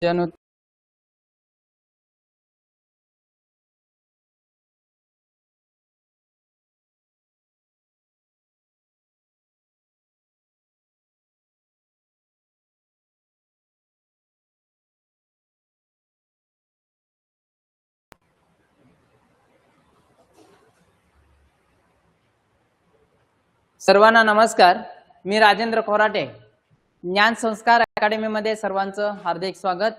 जनु सर्वांना नमस्कार। मी राजेंद्र खोराटे, ज्ञान संस्कार अकॅडमी मध्ये सर्वांचं हार्दिक स्वागत।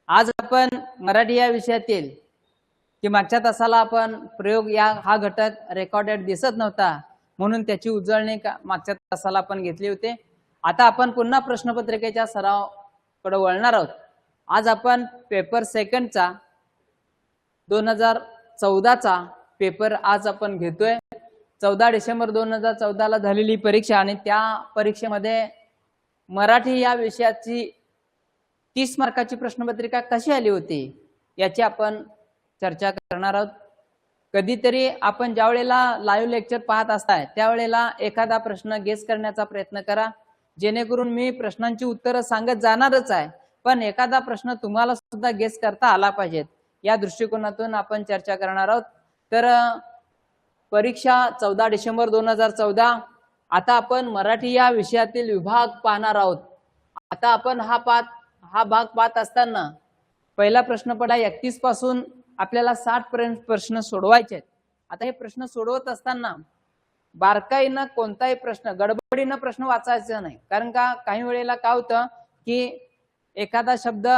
आज आपण मराठी या विषयातील की मागच्या तासाला आपण प्रयोग हा घटक रेकॉर्डेड दिसत नव्हता म्हणून त्याची उजळणी मागच्या तासाला आपण घेतली होती। आता आपण पुन्हा प्रश्नपत्रिकेच्या सरावाकडे वळणार आहोत। आज आपण पेपर सेकंडचा 2014चा पेपर आज आपण घेतोय। 14 डिसेंबर 2014 ला झालेली परीक्षा आणि त्या परीक्षेमध्ये मराठी या विषयाची 30 मार्काची प्रश्नपत्रिका कशी आली होती याची आपण चर्चा करणार आहोत। कधीतरी आपण ज्या वेळेला लाईव्ह लेक्चर पाहत असताय त्यावेळेला एखादा प्रश्न गेस करण्याचा प्रयत्न करा, जेणेकरून मी प्रश्नांची उत्तरे सांगत जाणारच आहे, पण एखादा प्रश्न तुम्हाला सुद्धा गेस करता आला पाहिजे या दृष्टिकोनातून आपण चर्चा करणार आहोत। तर परीक्षा 14 डिसेंबर 2014। आता आपण मराठी या विषयातील विभाग पाहणार आहोत। आता आपण हा भाग पाहत असताना पहिला प्रश्न पडा 31 पासून आपल्याला 60 पर्यंत प्रश्न सोडवायचे आहेत। आता हे प्रश्न सोडवत असताना बारकाईनं कोणताही प्रश्न गडबडीनं प्रश्न वाचायचा नाही, कारण का काही वेळेला काय होतं की एखादा शब्द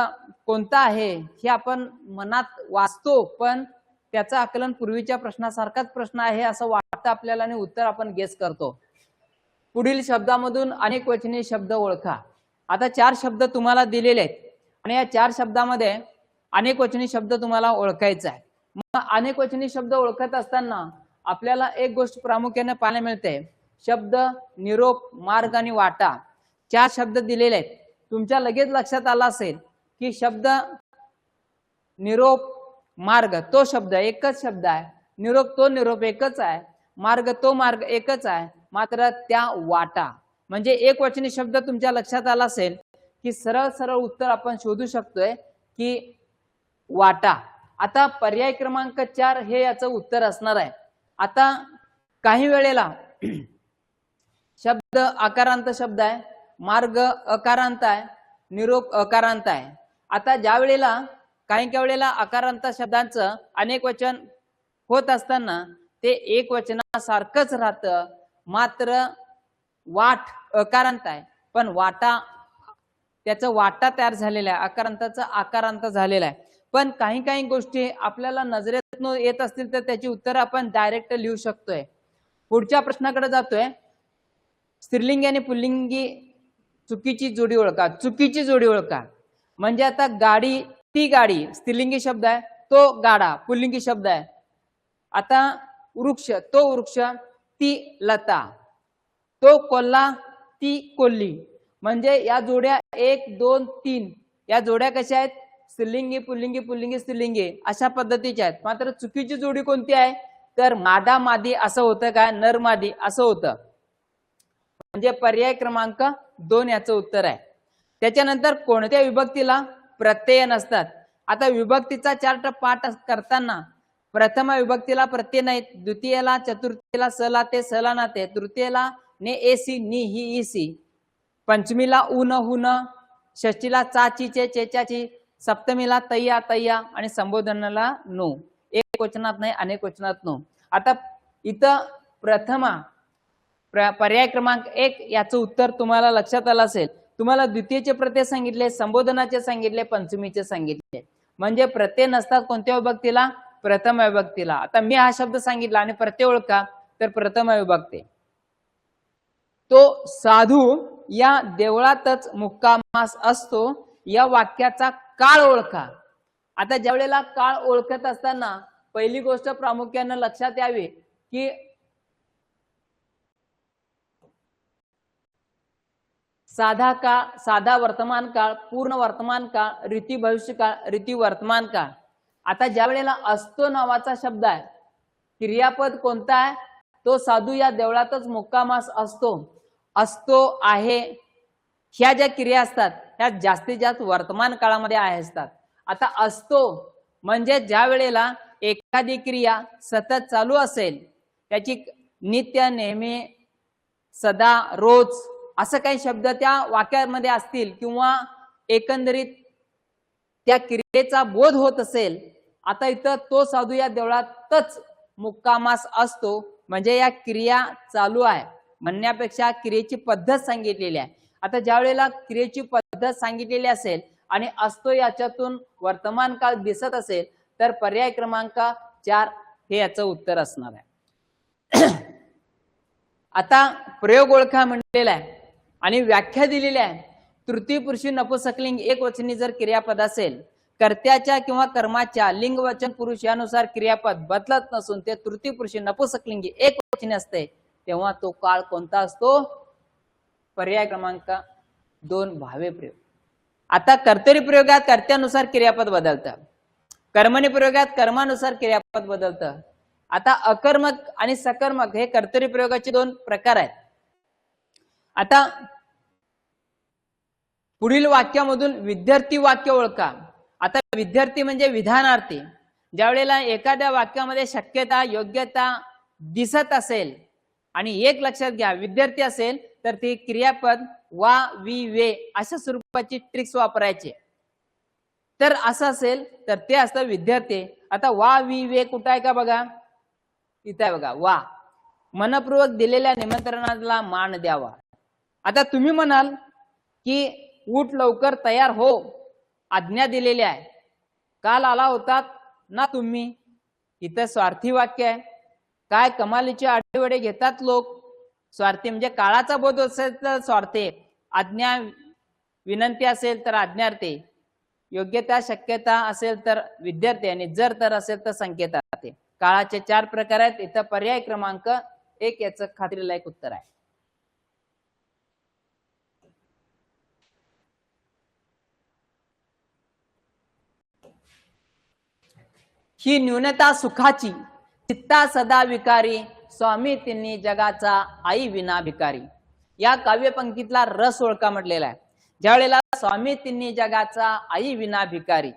कोणता आहे हे आपण मनात वाचतो, पण त्याचं आकलन पूर्वीच्या प्रश्नासारखाच प्रश्न आहे असं वाटतं आपल्याला आणि उत्तर आपण गेस करतो। पुढील शब्दामधून अनेक वचनी शब्द ओळखा। आता 4 शब्द तुम्हाला दिलेले आहेत आणि या 4 शब्दामध्ये अनेक वचनी शब्द तुम्हाला ओळखायचा आहे। मग अनेक वचनी शब्द ओळखत असताना आपल्याला एक गोष्ट प्रामुख्याने पाहायला मिळते, शब्द निरोप, मार्ग आणि वाटा 4 शब्द दिलेले आहेत। तुमच्या लगेच लक्षात आला असेल की शब्द निरोप, मार्ग तो शब्द एकच शब्द आहे, निरोप तो निरोप एकच आहे, मार्ग तो मार्ग एकच आहे, मात्र त्या वाटा म्हणजे एक वचनी शब्द तुमच्या लक्षात आला असेल की सरळ सरळ उत्तर आपण शोधू शकतोय की वाटा। आता पर्याय क्रमांक 4 हे याचं उत्तर असणार आहे। आता काही वेळेला शब्द आकारांत शब्द आहे, मार्ग अकारांत आहे, निरोप अकारांत आहे। आता ज्या वेळेला काही वेळेला आकारांत शब्दांचं अनेक वचन होत असताना ते एक वचनासारखंच राहतं, मात्र वाट अकारांत आहे, पण वाटा त्याचं वाटा तयार झालेला आहे, आकारांताचं आकारांत झालेला आहे। पण काही गोष्टी आपल्याला नजरेत येत असतील तर त्याची उत्तर आपण डायरेक्ट लिहू शकतोय। पुढच्या प्रश्नाकडे जातोय, स्त्रीलिंगी आणि पुल्लिंगी चुकीची जोडी ओळखा। चुकीची जोडी ओळखा म्हणजे आता गाडी, ती गाडी स्त्रीलिंगी शब्द आहे, तो गाडा पुल्लिंगी शब्द आहे। आता वृक्ष, तो वृक्ष, ती लता, तो कोल्हा, ती कोल्ही, म्हणजे या जोड्या 1 2 3 या जोड्या कशा आहेत, स्त्रीलिंगी पुल्लिंगी पुल्लिंगी स्त्रीलिंगी अशा पद्धतीच्या आहेत। मात्र चुकीची जोडी कोणती आहे तर मादा मादी असं होतं का, नर मादी असं होतं, म्हणजे पर्याय क्रमांक 2 याचं उत्तर आहे। त्याच्यानंतर कोणत्या विभक्तीला प्रत्यय नसतात। आता विभक्तीचा चार्ट पाठ करताना प्रथम विभक्तीला प्रत्यय नाहीत, द्वितीयला चतुर्थीला सला ते सला ना ते, तृतीयला ने एसी नि ही इसी, पंचमीला उन हुन, षष्टीला चाची चे चेचाची, सप्तमीला तय्या तय्या आणि संबोधनाला नो। एक वचनात नाही, अनेक वचनात नो। आता इथं प्रथमा पर्याय क्रमांक 1 याचं उत्तर तुम्हाला लक्षात आलं असेल। तुम्हाला द्वितीयचे प्रत्यय सांगितले, संबोधनाचे सांगितले, पंचमीचे सांगितले, म्हणजे प्रत्यय नसतात कोणत्या विभक्तीला, प्रथम विभक्तीला। आता मी हा शब्द सांगितला आणि प्रत्यय ओळखा तर प्रथम विभक्ती। तो साधू या देवळातच मुक्कामास असतो या वाक्याचा काळ ओळखा। आता ज्या वेळेला काळ ओळखत असताना पहिली गोष्ट प्रामुख्याने लक्षात यावी की साधा काळ, साधा वर्तमान काळ, पूर्ण वर्तमान काळ, रीती भविष्य काळ, रीती वर्तमान काळ। आता ज्या वेळेला असतो नावाचा शब्द आहे, क्रियापद कोणता आहे, तो साधू या देवळातच मुक्कामास असतो, असतो आहे ह्या ज्या क्रिया असतात ह्या जास्तीत जास्त वर्तमान काळामध्ये असतात. आता असतो म्हणजे ज्या वेळेला एखादी क्रिया सतत चालू असेल, त्याची नित्य, नेहमी, सदा, रोज असं काही शब्द त्या वाक्यामध्ये असतील किंवा एकंदरीत त्या क्रियेचा बोध होत असेल, आता इथं तो साधू या देवळातच मुक्कामास असतो म्हणजे या क्रिया चालू आहे म्हणण्यापेक्षा क्रियेची पद्धत सांगितलेली आहे. आता ज्या वेळेला क्रियेची पद्धत सांगितलेली असेल आणि असतो याच्यातून वर्तमान काळ दिसत असेल तर पर्याय क्रमांक 4 हे याचं उत्तर असणार आहे. आता प्रयोग ओळखा म्हणलेला आहे आणि व्याख्या दिलेली आहे. तृतीय पुरुषी नपुंसकलिंग एकवचनी जर क्रियापद असेल, कर्त्याच्या किंवा कर्माच्या लिंग वचन पुरुष यानुसार क्रियापद बदलत नसून ते तृतीय पुरुषी नपुंसकलिंगी एकवचनी असते, तेव्हा तो काळ कोणता असतो? पर्याय क्रमांक 2 भावे प्रयोग. आता कर्तरी प्रयोगात कर्त्यानुसार क्रियापद बदलतं, कर्मणी प्रयोगात कर्मानुसार क्रियापद बदलतं. आता अकर्मक आणि सकर्मक हे कर्तरी प्रयोगाचे 2 प्रकार आहेत. आता पुढील वाक्यामधून विद्यार्थी वाक्य ओळखा. आता विद्यार्थी म्हणजे विधानार्थी. ज्या वेळेला एखाद्या वाक्यामध्ये शक्यता, योग्यता दिसत असेल आणि एक लक्षात घ्या, विद्यार्थी असेल तर ते क्रियापद वा, वी, वे अशा स्वरूपाची ट्रिक्स वापरायचे. तर असं असेल तर ते असतं विद्यार्थी. आता वा, वी, वे कुठं आहे का बघा, इथं आहे बघा. वा, मनपूर्वक दिलेल्या निमंत्रणाला मान द्यावा. आता तुम्ही म्हणाल की उठ लवकर तयार हो, आज्ञा दिलेली आहे, काल आला होतात ना तुम्ही. इथं स्वार्थी वाक्य आहे. काय कमालीचे आढेवडे घेतात लोक. स्वार्थी म्हणजे काळाचा बोध असेल तर स्वार्थी, आज्ञा विनंती असेल तर आज्ञार्थी, योग्यता शक्यता असेल तर विद्यार्थी आणि जर तर असेल तर संकेतार्थी. काळाचे 4 प्रकार आहेत. इथं पर्याय क्रमांक 1 याचं खात्रीलायक उत्तर आहे. ही न्यूनता सुखाची, चित्ता सदा विकारी, स्वामी तिन्ही जगाचा, आई विना भिकारी. या काव्यपंक्तीतला रस ओळखा म्हटलेला आहे. ज्या वेळेला स्वामी तिन्ही जगाचा, आई विना भिकारी,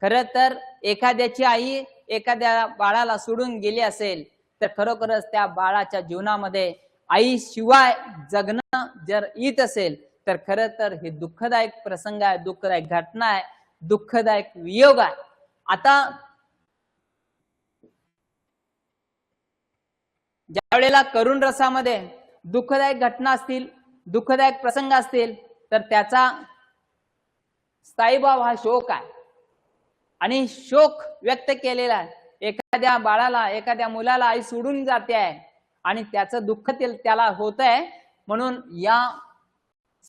खरं तर एखाद्याची आई एखाद्या बाळाला सोडून गेली असेल तर खरोखरच त्या बाळाच्या जीवनामध्ये आई शिवाय जगणं जर येत असेल तर खरं तर हे दुःखदायक प्रसंग आहे, दुःखदायक घटना आहे, दुःखदायक वियोग आहे. आता ज्या वेळेला करुण रसामध्ये दुःखदायक घटना असतील, दुःखदायक प्रसंग असतील तर त्याचा स्थायीभाव हा शोक आहे आणि शोक व्यक्त केलेला आहे. एखाद्या बाळाला, एखाद्या मुलाला आई सोडून जाते आहे आणि त्याचं दुःख त्याला होत आहे. म्हणून या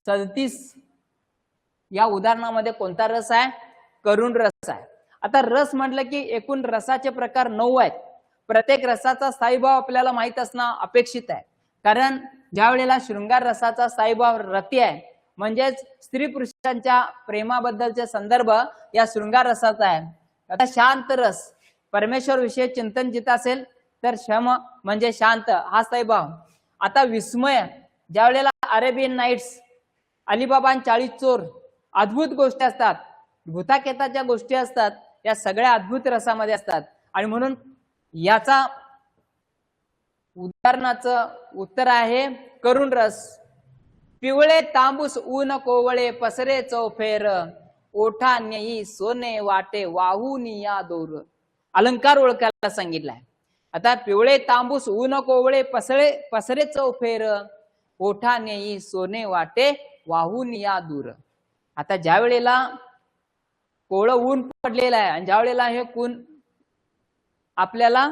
37 या उदाहरणामध्ये कोणता रस आहे? करुण रस आहे. आता रस म्हटलं की एकूण रसाचे प्रकार 9 आहेत. प्रत्येक रसाचा स्थायीभाव आपल्याला माहित असणं अपेक्षित आहे. कारण ज्या वेळेला शृंगार रसाचा स्थायीभाव रती आहे म्हणजेच स्त्री पुरुषांच्या प्रेमाबद्दलचे संदर्भ या शृंगार रसाचा आहे. आता शांत रस, परमेश्वर विषयी चिंतन जित असेल तर शम म्हणजे शांत हा स्थायीभाव. आता विस्मय, ज्या वेळेला अरेबियन नाईट्स, अलिबाबा 40 चोर, अद्भुत गोष्टी असतात, भूताकेताच्या गोष्टी असतात, या सगळ्या अद्भुत रसामध्ये असतात आणि म्हणून याचा उदाहरणाचं उत्तर आहे करुण रस. पिवळे तांबूस ऊन कोवळे पसरे चौफेर, ओठा नेई सोने वाटे वाहून या दोर. अलंकार ओळखायला सांगितलाय. आता पिवळे तांबूस ऊन कोवळे पसरे चौफेर, ओठा नेई सोने वाटे वाहून या दूर. आता ज्या वेळेला कोवळं ऊन पडलेलं आहे आणि ज्या वेळेला हे ऊन आपल्याला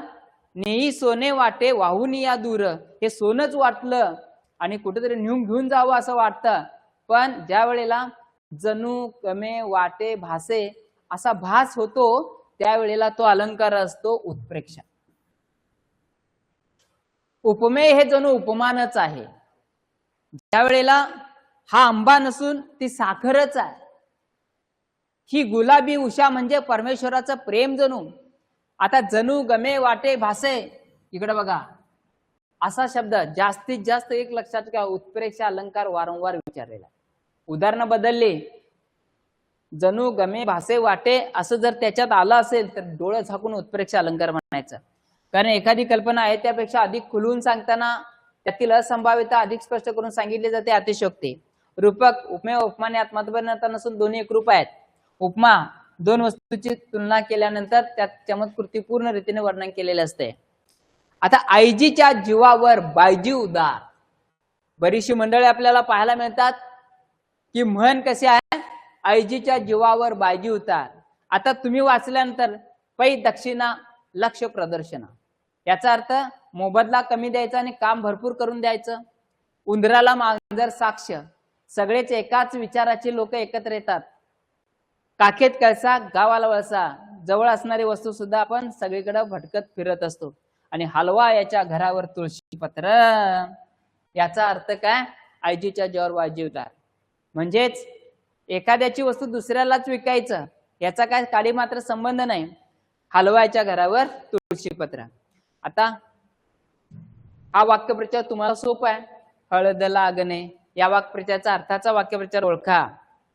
नेई सोने वाटे वाहून या दूर, हे सोनच वाटलं आणि कुठेतरी नेऊन घेऊन जावं असं वाटतं. पण ज्या वेळेला जणू कमे वाटे भासे असा भास होतो त्यावेळेला तो अलंकार असतो उत्प्रेक्षा. उपमेय हे जणू उपमानच आहे. ज्या वेळेला हा आंबा नसून ती साखरच आहे. ही गुलाबी उषा म्हणजे परमेश्वराचं प्रेम जणू. आता जणू गमे वाटे भासे, इकडे बघा असा शब्द जास्तीत जास्त एक लक्षात घ्या, उत्प्रेक्षा अलंकार वारंवार विचारलेला. उदाहरणं बदलली जणू गमे भासे वाटे असं जर त्याच्यात आलं असेल तर डोळं झाकून उत्प्रेक्ष अलंकार म्हणायचं. कारण एखादी कल्पना आहे त्यापेक्षा अधिक खुलवून सांगताना त्यातील असंभाव्यता अधिक स्पष्ट करून सांगितली जाते अतिशयोक्ती. रूपक उपमेय उपमाने आत्मबोधता नसून दोन्ही एकरूप आहेत. उपमा दोन वस्तूंची तुलना केल्यानंतर त्यात चमत्कृती पूर्ण रीतीने वर्णन केलेले असते. आता आईजीच्या जीवावर बायजी उदार, बरीचशी मंडळी आपल्याला पाहायला मिळतात की म्हण कशी आहे, आईजीच्या जीवावर बायजी उतार. आता तुम्ही वाचल्यानंतर पै दक्षिणा लक्ष प्रदर्शना, याचा अर्थ मोबदला कमी द्यायचा आणि काम भरपूर करून द्यायचं. उंदराला मांजर साक्ष, सगळेच एकाच विचाराचे लोक एकत्र येतात. काखेत कळसा गावाला वळसा, जवळ असणारी वस्तू सुद्धा आपण सगळीकडे भटकत फिरत असतो. आणि हलवा याच्या घरावर तुळशी पत्र, याचा अर्थ काय, आईजीच्या जीवावर बायजी उतार. म्हणजेच एखाद्याची वस्तू दुसऱ्यालाच विकायचं याचा काय काडी मात्र संबंध नाही. हलवायच्या घरावर तुळशी पत्र. आता हा वाक्यप्रचार तुम्हाला सोपा आहे. हळद लागणे या वाक्यप्रचाराचा अर्थाचा वाक्यप्रचार ओळखा.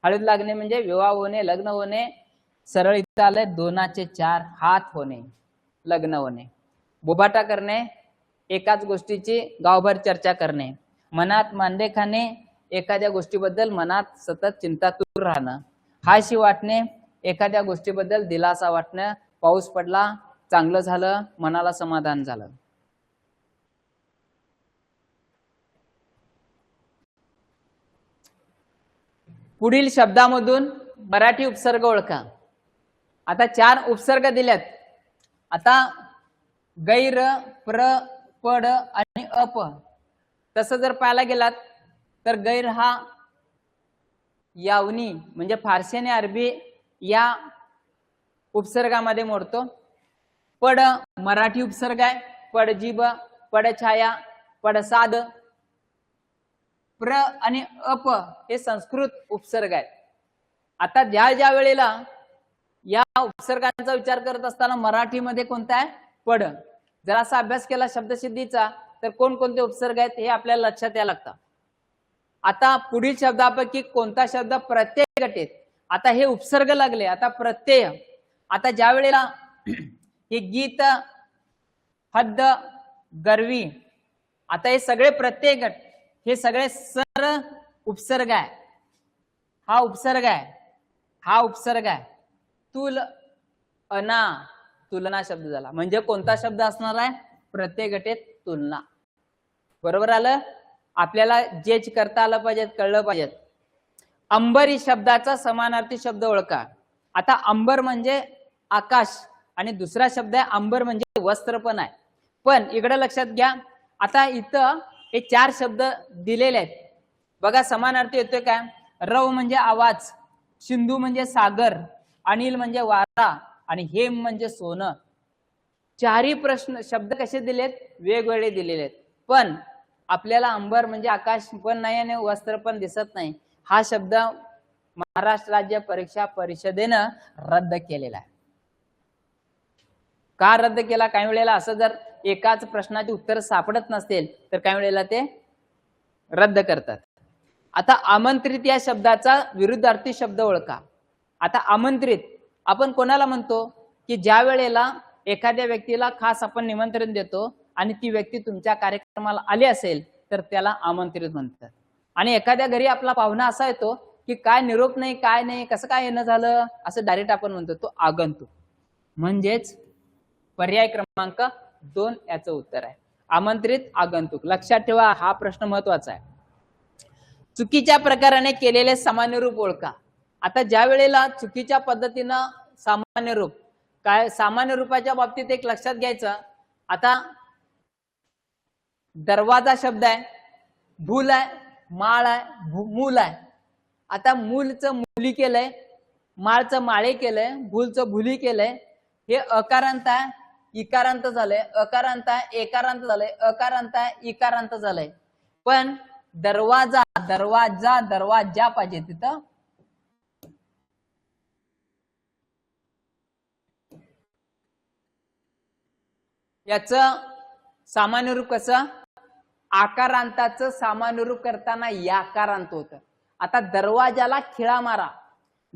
हळद लागणे म्हणजे विवाह होणे, लग्न होणे. सरळ इथं आलंय दोनाचे चार हात होणे, लग्न होणे. बोबाटा करणे, एकाच गोष्टीची गावभर चर्चा करणे. मनात मांडे खाणे, एखाद्या गोष्टीबद्दल मनात सतत चिंतातूर राहणं. हाशी वाटणे, एखाद्या गोष्टीबद्दल दिलासा वाटणं. पाऊस पडला, चांगलं झालं, मनाला समाधान झालं. पुढील शब्दामधून मराठी उपसर्ग ओळखा. आता 4 उपसर्ग दिलेत. आता गैर, प्र, पड आणि अप. तसं जर पाहायला गेलात तर गैर हा यावनी म्हणजे फारसी आणि अरबी या उपसर्गामध्ये मोडतो. पड मराठी उपसर्ग आहे. पडजीब, पडछाया, पडसाद. प्र आणि अप हे संस्कृत उपसर्ग आहेत. आता ज्या वेळेला या उपसर्गांचा विचार करत असताना मराठीमध्ये कोणता आहे, पड. जर असा अभ्यास केला शब्दसिद्धीचा तर कोणकोणते उपसर्ग आहेत हे आपल्याला लक्षात यायला लागतं. आता पुढील शब्दापैकी कोणता शब्द प्रत्यय गटेत. आता हे उपसर्ग लागले, आता प्रत्यय. आता ज्या वेळेला हे गीत, हद्द, गर्वी, आता हे सगळे प्रत्यय गट, हे सगळे सर उपसर्ग आहे. हा उपसर्ग आहे, हा उपसर्ग आहे. तुल, अना, तुलना शब्द झाला. म्हणजे कोणता शब्द असणार आहे, प्रत्यय गटेत तुलना. बरोबर आलं. आपल्याला जेच करता आलं पाहिजे, कळलं पाहिजे. अंबर शब्दाचा समानार्थी शब्द ओळखा. आता अंबर म्हणजे आकाश आणि दुसरा शब्द आहे अंबर म्हणजे वस्त्र पण आहे. पण इकडे लक्षात घ्या, आता इथं हे 4 शब्द दिलेले आहेत बघा. समानार्थी येतोय काय, रव म्हणजे आवाज, सिंधू म्हणजे सागर, अनिल म्हणजे वारा आणि हेम म्हणजे सोनं. 4ही प्रश्न शब्द कसे दिलेत, वेगवेगळे दिलेले आहेत. पण आपल्याला अंबर म्हणजे आकाश पण नाही आणि वस्त्र पण दिसत नाही. हा शब्द महाराष्ट्र राज्य परीक्षा परिषदेनं रद्द केलेला आहे. का रद्द केला, काही वेळेला असं जर एकाच प्रश्नाचे उत्तर सापडत नसतील तर काही वेळेला ते रद्द करतात. आता आमंत्रित या शब्दाचा विरुद्धार्थी शब्द ओळखा. आता आमंत्रित आपण कोणाला म्हणतो की ज्या वेळेला एखाद्या व्यक्तीला खास आपण निमंत्रण देतो आणि ती व्यक्ती तुमच्या कार्यक्रमाला आली असेल तर त्याला आमंत्रित म्हणतात. आणि एखाद्या घरी आपला पाहुणा असा येतो की काय निरोप नाही, काय नाही, कसं काय येणं झालं, असं डायरेक्ट आपण म्हणतो, तो आगंतुक. म्हणजेच पर्याय क्रमांक 2 याचं उत्तर आहे, आमंत्रित आगंतुक. लक्षात ठेवा, हा प्रश्न महत्वाचा आहे. चुकीच्या प्रकाराने केलेले सामान्य रूप ओळखा. आता ज्या वेळेला चुकीच्या पद्धतीनं सामान्य रूप, काय सामान्य रूपाच्या बाबतीत एक लक्षात घ्यायचं. आता दरवाजा शब्द आहे, भूल आहे, माळ आहे, मूल आहे. आता मूलचं मुली केलंय, माळचं माळे केलंय, भूलचं भुली केलंय. हे अकारांत आहे, इकारांत झालंय, अकारांत आहे, एकारांत झालंय, अकारांत आहे, इकारांत झालंय. पण दरवाजा, दरवाजा, दरवाजा पाहिजे तिथं. याचं सामान्य रूप कसं, आकारांताचं सामान्य रूप करताना याकारांत होतं. आता दरवाजाला खिळा मारा,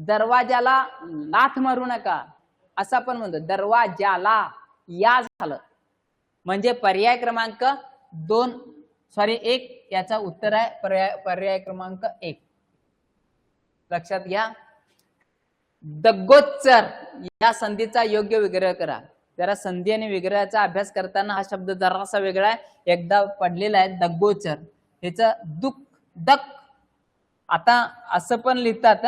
दरवाजाला लाथ मारू नका असं आपण म्हणतो. दरवाजाला या झालं म्हणजे पर्याय क्रमांक 1 याचा उत्तर आहे पर्याय क्रमांक 1. लक्षात घ्या. दग्गोच्चर या संधीचा योग्य विग्रह करा. जरा संधी आणि विग्रहाचा अभ्यास करताना हा शब्द जरासा वेगळा आहे, एकदा पडलेला आहे. दग्गोच्चर ह्याचं दुःख दक आता असं पण लिहितात,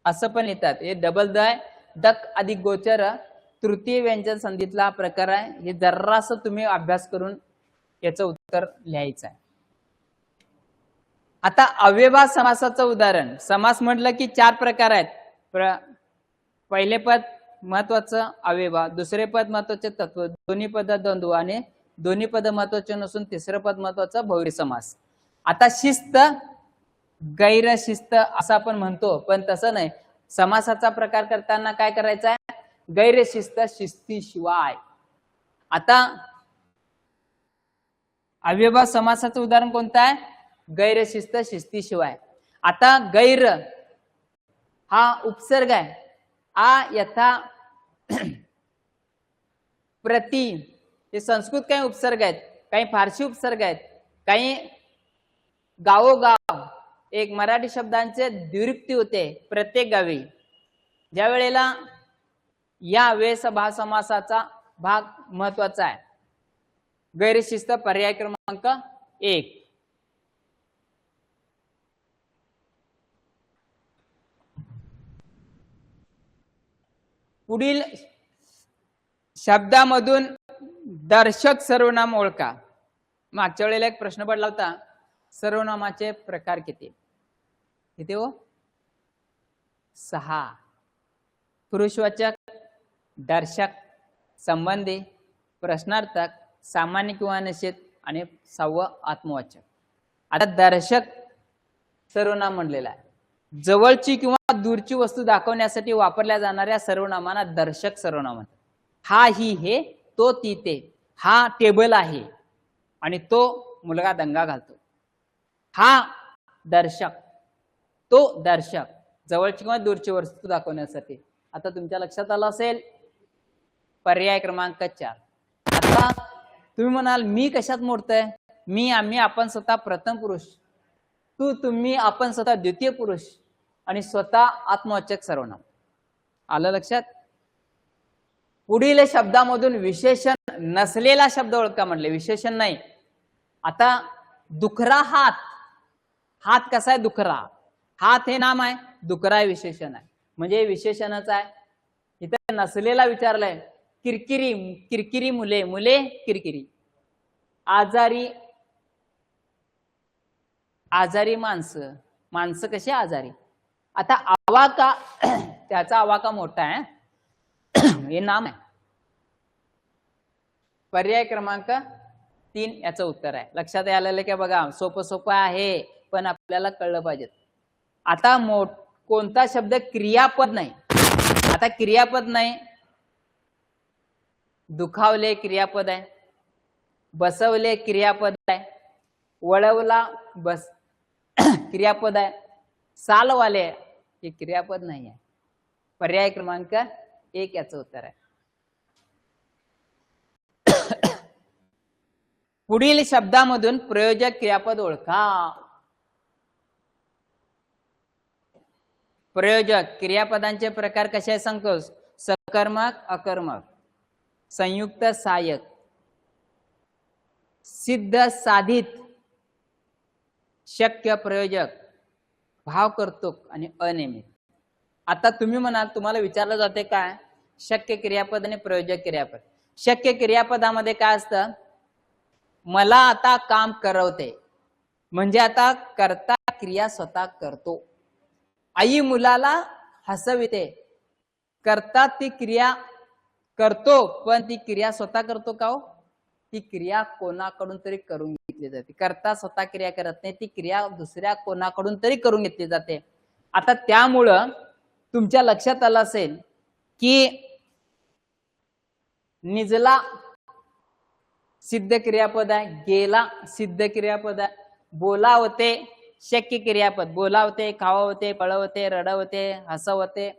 असं पण लिहितात. हे डबल द आहे. दक अधिक गोचर तृतीय व्यंजन संधीतला प्रकार आहे. हे जरासं तुम्ही अभ्यास करून याचं उत्तर लिहायचं आहे. आता अव्ययभाव समासाचं उदाहरण. समास म्हटलं की 4 प्रकार आहेत. पहिले पद महत्वाचं अव्ययभाव, दुसरे पद महत्वाचे तत्व, दोन्ही पद द्वंद्व आणि दोन्ही पद महत्वाचे नसून तिसरं पद महत्वाचं बहुव्रीही समास. आता शिस्त गैरशिस्त असं आपण म्हणतो, पण तसं नाही. समासाचा प्रकार करताना काय करायचं आहे? गैरशिस्त शिस्तीशिवाय. आता अव्ययभाव समासाचं उदाहरण कोणतं आहे? गैरशिस्त शिस्तीशिवाय. आता गैर हा उपसर्ग आहे. आ यथा प्रति हे संस्कृत काही उपसर्ग आहेत, काही फारसी उपसर्ग आहेत, काही गावोगाव एक मराठी शब्दांचे द्विरुक्ती होते प्रत्येक गावी. ज्या वेळेला या वेशभाव समासाचा भाग महत्वाचा आहे. गैरशिस्त पर्याय क्रमांक 1. पुढील शब्दामधून दर्शक सर्वनाम ओळखा. मागच्या वेळेला एक प्रश्न पडला होता, सर्वनामाचे प्रकार किती? किती हो? 6. पुरुषवाचक, दर्शक, संबंधी, प्रश्नार्थक, सामान्य किंवा निश्चित आणि 6 आत्मवाचक. आता दर्शक सर्वनाम म्हणलेला आहे. जवळची किंवा दूरची वस्तू दाखवण्यासाठी वापरल्या जाणाऱ्या सर्वनामांना दर्शक सर्वनाम म्हणतात. हा ही हे, तो ती ते. हा टेबल आहे आणि तो मुलगा दंगा घालतो. हा दर्शक, तो दर्शक, जवळची किंवा दूरची वस्तू दाखवण्यासाठी. आता तुमच्या लक्षात आलं असेल पर्याय क्रमांक 4. आता तुम्ही म्हणाल मी कशात मोडतोय? मी, आम्ही, आपण स्वतः प्रथम पुरुष, तू, तुम्ही, आपण स्वतः द्वितीय पुरुष आणि स्वतः आत्मवाचक सर्वनाम. आलं लक्षात? पुढील शब्दामधून विशेषण नसलेला शब्द ओळखा म्हटले, विशेषण नाही. आता दुखरा हात. हात कसा आहे? दुखरा. हात हे नाम आहे, दुखरा हे विशेषण आहे, म्हणजे विशेषणच आहे. इथे नसलेला विचारलाय. किरकिरी, किरकिरी मुले, मुले किरकिरी. आजारी, आजारी माणसं, माणसं कशी आजारी. आता आवाका त्याचा आवाका मोठा आहे, हे नाम आहे. पर्याय क्रमांक 3 याचं उत्तर आहे. लक्षात आलेलं की बघा, सोपं सोपं आहे पण आपल्याला कळलं पाहिजे. आता कोणता शब्द क्रियापद नाही. आता क्रियापद नाही. दुखावले क्रियापद आहे, बसवले क्रियापद आहे, वळवला बस क्रियापद आहे, सालवाले हे क्रियापद नाही आहे. पर्याय क्रमांक 1 याचं उत्तर आहे. पुढील शब्दामधून प्रयोजक क्रियापद ओळखा. प्रयोजक क्रियापदांचे प्रकार कसे सांगतो? सकर्मक, अकर्मक, संयुक्त, सहाय्यक, सिद्ध, साधित, शक्य, प्रयोजक, भावकर्तृक आणि अनियमित. आता तुम्ही म्हणाल, तुम्हाला विचारलं जाते काय? शक्य क्रियापद आणि प्रयोजक क्रियापद. शक्य क्रियापदामध्ये काय असतं? मला आता काम करवते, म्हणजे आता करता क्रिया स्वतः करतो. आई मुलाला हसविते, करता ती क्रिया करतो, पण ती क्रिया स्वतः करतो का हो? ती क्रिया कोणाकडून तरी करून घेतली जाते. करता स्वतः क्रिया करत नाही, ती क्रिया दुसऱ्या कोणाकडून तरी करून घेतली जाते. आता त्यामुळं तुमच्या लक्षात आलं असेल की निजला सिद्ध क्रियापद आहे, गेला सिद्ध क्रियापद आहे, बोलावते शक्य क्रियापद बोलावते, खावते, पळवते, रडवते, हसवते,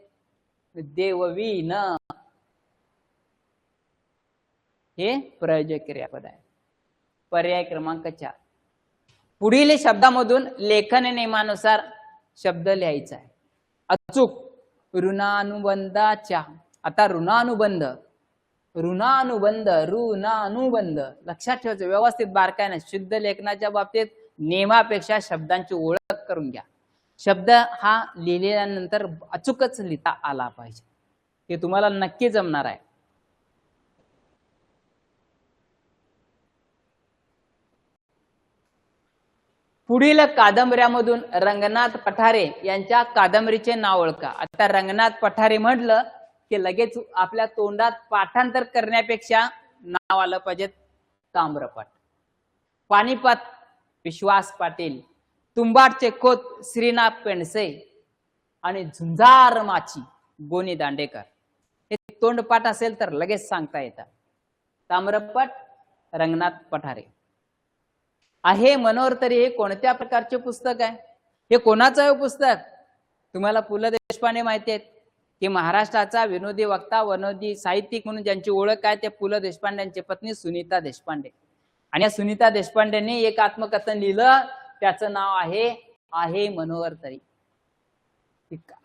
देववीन हे प्रयोजक क्रियापद आहे. पर्याय क्रमांक 4. पुढील शब्दामधून लेखन नियमानुसार शब्द लिहायचा आहे. अचूक ऋणानुबंधाच्या. आता ऋणानुबंध लक्षात ठेवायचं व्यवस्थित बारकाईने. शुद्ध लेखनाच्या बाबतीत नियमापेक्षा शब्दांची ओळख करून घ्या. शब्द हा लिहिल्यानंतर अचूकच लिहिता आला पाहिजे. हे तुम्हाला नक्की जमणार आहे. पुढील कादंबऱ्यामधून रंगनाथ पठारे यांच्या कादंबरीचे नाव ओळखा. आता रंगनाथ पठारे म्हटलं की लगेच आपल्या तोंडात पाठांतर करण्यापेक्षा नाव आलं पाहिजे. ताम्रपट. पानिपत विश्वास पाटील. तुंबाडचे खोत श्रीनाथ पेंडसे आणि झुंजार माची गोनी दांडेकर. हे तोंडपाठ असेल तर लगेच सांगता येतं. ताम्रपट रंगनाथ पठारे. आहे मनोहर तरी हे कोणत्या प्रकारचे पुस्तक आहे? हे कोणाचं आहे पुस्तक? तुम्हाला पु ल देशपांडे माहिती आहेत की महाराष्ट्राचा विनोदी वक्ता, विनोदी साहित्यिक म्हणून ज्यांची ओळख आहे ते पु ल देशपांड्यांची पत्नी सुनीता देशपांडे. आणि या सुनीता देशपांडेंनी एक आत्मकथन लिहिलं, त्याचं नाव आहे मनोहर तरी.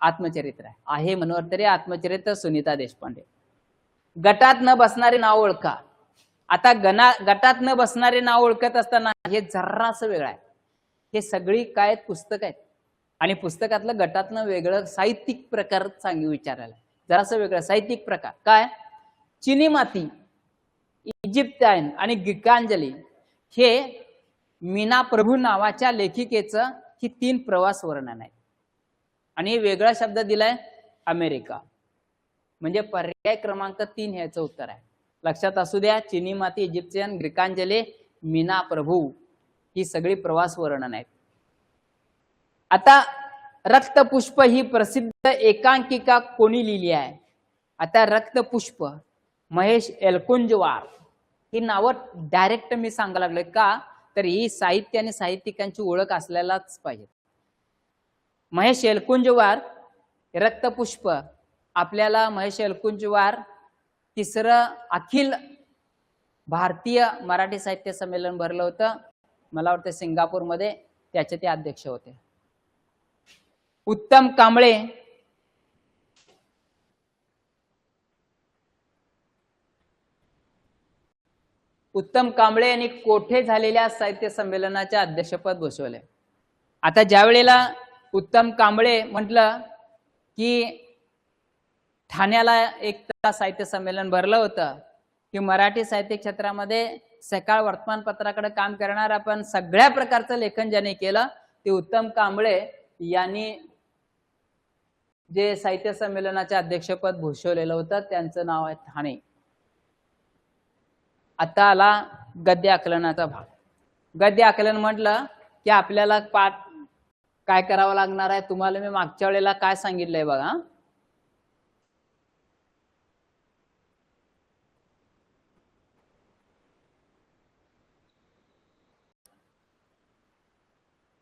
आत्मचरित्र आहे मनोहर तरी, आत्मचरित्र सुनीता देशपांडे. गटात न बसणारे नाव ओळखा. आता गटात न बसणारे नाव ओळखत असताना हे जरासं वेगळं आहे. हे सगळी काय पुस्तक आहेत आणि पुस्तकातलं गटातनं वेगळं साहित्यिक प्रकार सांगू विचारायला. जरासं वेगळं साहित्यिक प्रकार काय? चिनी माती, इजिप्तायन आणि गीतांजली हे मीना प्रभू नावाच्या लेखिकेचं ही 3 प्रवास वर्णन आहे. आणि वेगळा शब्द दिलाय अमेरिका. म्हणजे पर्याय क्रमांक 3 ह्याचं उत्तर आहे. लक्षात असू द्या. चिनी माती, इजिप्शियन, ग्रीकांजली, मीना प्रभू ही सगळी प्रवास वर्णन आहेत. आता रक्तपुष्प ही प्रसिद्ध एकांकिका कोणी लिहिली आहे? आता रक्तपुष्प महेश एलकुंचवार. ही नावं डायरेक्ट मी सांगायला लागलोय का तर ही साहित्य आणि साहित्यिकांची ओळख असलेलाच पाहिजे. महेश एलकुंचवार. रक्तपुष्प. आपल्याला महेश एलकुंचवार 3रं अखिल भारतीय मराठी साहित्य संमेलन भरलं होतं, मला वाटतं सिंगापूरमध्ये. त्याचे ते अध्यक्ष होते. उत्तम कांबळे. उत्तम कांबळे यांनी कोठे झालेल्या साहित्य संमेलनाचे अध्यक्षपद भूषवले. आता ज्या वेळेला उत्तम कांबळे म्हटलं की ठाण्याला एक साहित्य संमेलन भरलं होतं की मराठी साहित्य क्षेत्रामध्ये सकाळ वर्तमानपत्राकडे काम करणार आपण सगळ्या प्रकारचं लेखन ज्याने केलं ते उत्तम कांबळे यांनी जे साहित्य संमेलनाचे अध्यक्षपद भूषवलेलं होतं त्यांचं नाव आहे ठाणे. आता आला गद्य आकलनाचा भाग. गद्य आकलन म्हटलं की आपल्याला पाठ काय करावं लागणार आहे? तुम्हाला मी मागच्या वेळेला काय सांगितलंय बघा.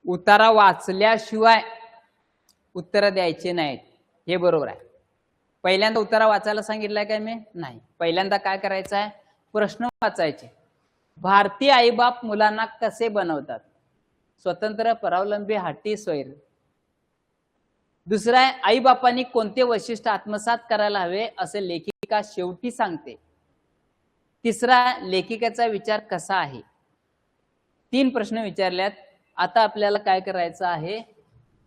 उतारा वाचल्याशिवाय उत्तर द्यायचे नाहीत. हे बरोबर आहे. पहिल्यांदा उतारा वाचायला सांगितलंय काय मी? नाही. पहिल्यांदा काय करायचं आहे? प्रश्न वाचायचे. भारतीय आईबाप मुलांना कसे बनवतात? स्वतंत्र, परावलंबी, हट्टी, स्वैर. दुसरा आहे आईबापांनी कोणते वैशिष्ट्य आत्मसात करायला हवे असे लेखिका शेवटी सांगते. तिसरा लेखिकेचा विचार कसा आहे? 3 प्रश्न विचारल्यात. आता आपल्याला काय करायचं आहे?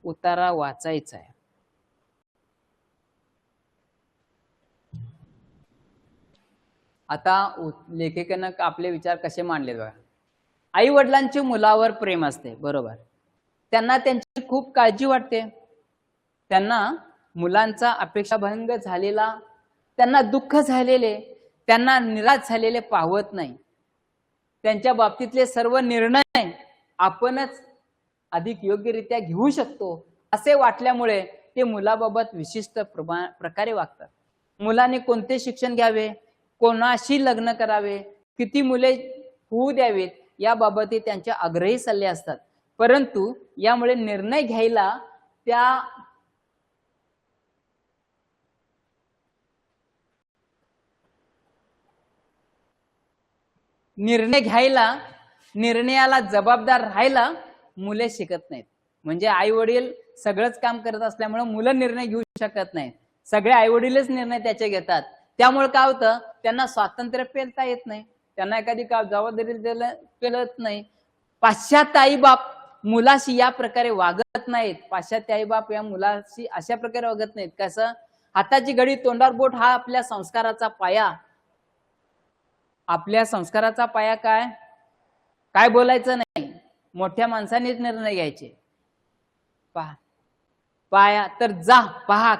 उतारा वाचायचा आहे. आता लेखिकेनं आपले विचार कसे मांडले बघा. आई वडिलांचे मुलावर प्रेम असते, बरोबर. त्यांना त्यांची खूप काळजी वाटते. त्यांना मुलांचा अपेक्षाभंग झालेला, त्यांना दुःख झालेले, त्यांना निराश झालेले पाहवत नाही. त्यांच्या बाबतीतले सर्व निर्णय आपणच अधिक योग्यरित्या घेऊ शकतो असे वाटल्यामुळे ते मुलाबाबत विशिष्ट प्रकारे वागतात. मुलाने कोणते शिक्षण घ्यावे, कोणाशी लग्न करावे, किती मुले होऊ द्यावीत याबाबत त्यांचे आग्रही सल्ले असतात. परंतु यामुळे निर्णय घ्यायला निर्णयाला जबाबदार राहायला मुले शिकत नाहीत. म्हणजे आई वडील सगळंच काम करत असल्यामुळे मुलं निर्णय घेऊ शकत नाहीत. सगळे आई वडीलच निर्णय त्याचे घेतात. त्यामुळे काय होतं, त्यांना स्वातंत्र्य पेलता येत नाही, त्यांना एखादी जबाबदारी पेलत नाही. पाश्चात्य आई बाप मुलाशी या प्रकारे वागत नाहीत. पाश्चात्य आई बाप या मुलाशी अशा प्रकारे वागत नाहीत. कसं, हाताची घडी तोंडावर बोट हा आपल्या संस्काराचा पाया. आपल्या संस्काराचा पाया काय बोलायचं नाही, मोठ्या माणसांनीच निर्णय घ्यायचे. पाया तर जा, पहा,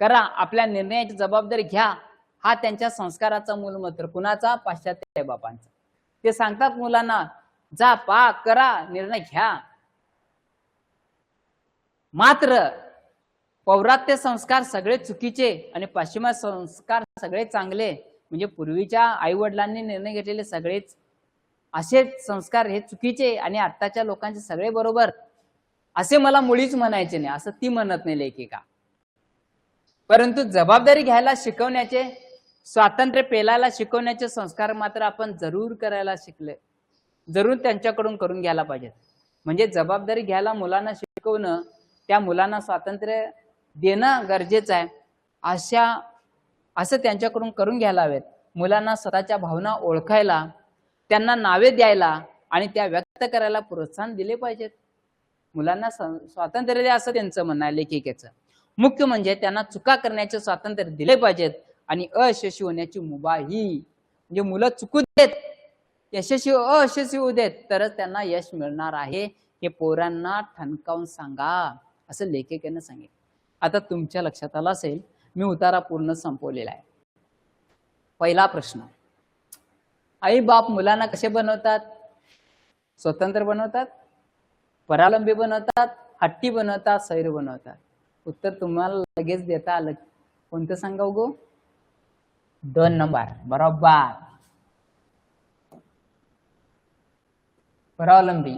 करा, आपल्या निर्णयाची जबाबदारी घ्या. हा त्यांच्या संस्काराचा मूलमंत्र. कुणाचा? पाश्चात्य बापांचा. ते सांगतात मुलांना, जा, पहा, करा, निर्णय घ्या. मात्र पौरात्य संस्कार सगळे चुकीचे आणि पाश्चिमात्य संस्कार सगळे चांगले. म्हणजे पूर्वीच्या आई वडिलांनी निर्णय घेतलेले सगळेच असे संस्कार हे चुकीचे आणि आत्ताच्या लोकांचे सगळे बरोबर, असे मला मुळीच म्हणायचे नाही. असं ती म्हणत नाही लेखिका. परंतु जबाबदारी घ्यायला शिकवण्याचे, स्वातंत्र्य पेलायला शिकवण्याचे संस्कार मात्र आपण जरूर करायला शिकले, जरूर त्यांच्याकडून करून घ्यायला पाहिजेत. म्हणजे जबाबदारी घ्यायला मुलांना शिकवणं, त्या मुलांना स्वातंत्र्य देणं गरजेचं आहे. असं त्यांच्याकडून करून घ्यायला हवेत. मुलांना स्वतःच्या भावना ओळखायला, त्यांना नावे द्यायला आणि त्या व्यक्त करायला प्रोत्साहन दिले पाहिजेत. मुलांना स्वातंत्र्य द्या असं त्यांचं म्हणणं आहे लेखिकेचं. मुख्य म्हणजे त्यांना चुका करण्याचे स्वातंत्र्य दिले पाहिजेत आणि अयशस्वी होण्याची मुभाही. म्हणजे मुलं चुकू देत, अयशस्वी होऊ देत, तरच त्यांना यश मिळणार आहे हे पोरांना ठणकावून सांगा, असं लेखिकेनं सांगितलं. आता तुमच्या लक्षात आलं असेल, मी उतारा पूर्ण संपवलेला आहे. पहिला प्रश्न, आई बाप मुलांना कसे बनवतात? स्वतंत्र बनवतात, परावलंबी बनवतात, हट्टी बनवतात, सैर बनवतात? उत्तर तुम्हाला लगेच देता आलं. कोणतं सांगा गो? 2 नंबर बरोबर, परावलंबी.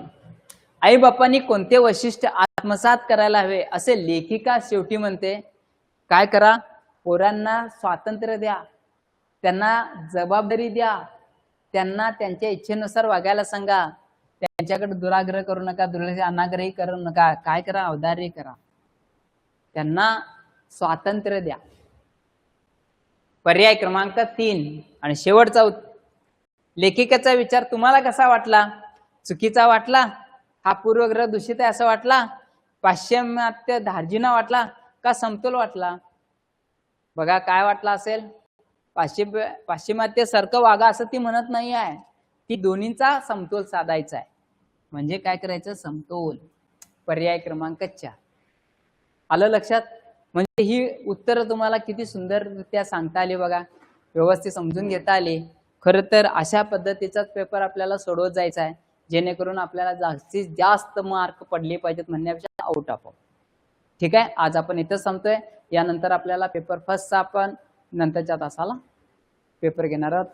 आई बापांनी कोणते वैशिष्ट्य आत्मसात करायला हवे असे लेखिका शेवटी म्हणते? काय करा? पोरांना स्वातंत्र्य द्या, त्यांना जबाबदारी द्या, त्यांना त्यांच्या इच्छेनुसार वागायला सांगा, त्यांच्याकडे दुराग्रह करू नका, अनाग्रही करू नका. काय करा? औदार्य करा, त्यांना स्वातंत्र्य द्या. पर्याय क्रमांक 3 आणि शेवटचा लेखिकेचा विचार तुम्हाला कसा वाटला? चुकीचा वाटला? हा पूर्वग्रह दूषित आहे असं वाटला? पाश्चिमात्य धार्जिना वाटला का समतोल वाटला? बघा काय वाटला असेल. पाश्चिमात्य सारखं वागा असं ती म्हणत नाही आहे, ती दोन्हींचा समतोल साधायचा आहे. म्हणजे काय करायचं? समतोल. पर्याय क्रमांक 4 आलं लक्षात? म्हणजे ही उत्तर तुम्हाला किती सुंदररित्या सांगता आली बघा, व्यवस्थित समजून घेता आली. खरं तर अशा पद्धतीचाच पेपर आपल्याला सोडवत जायचा आहे, जेणेकरून आपल्याला जास्तीत जास्त मार्क पडले पाहिजेत म्हणण्यापेक्षा आउट ऑफ. ठीक आहे, आज आपण इथंच थांबतोय. यानंतर आपल्याला पेपर फर्स्टचा आपण नंतरच्या तासाला पेपर घेणार आहोत.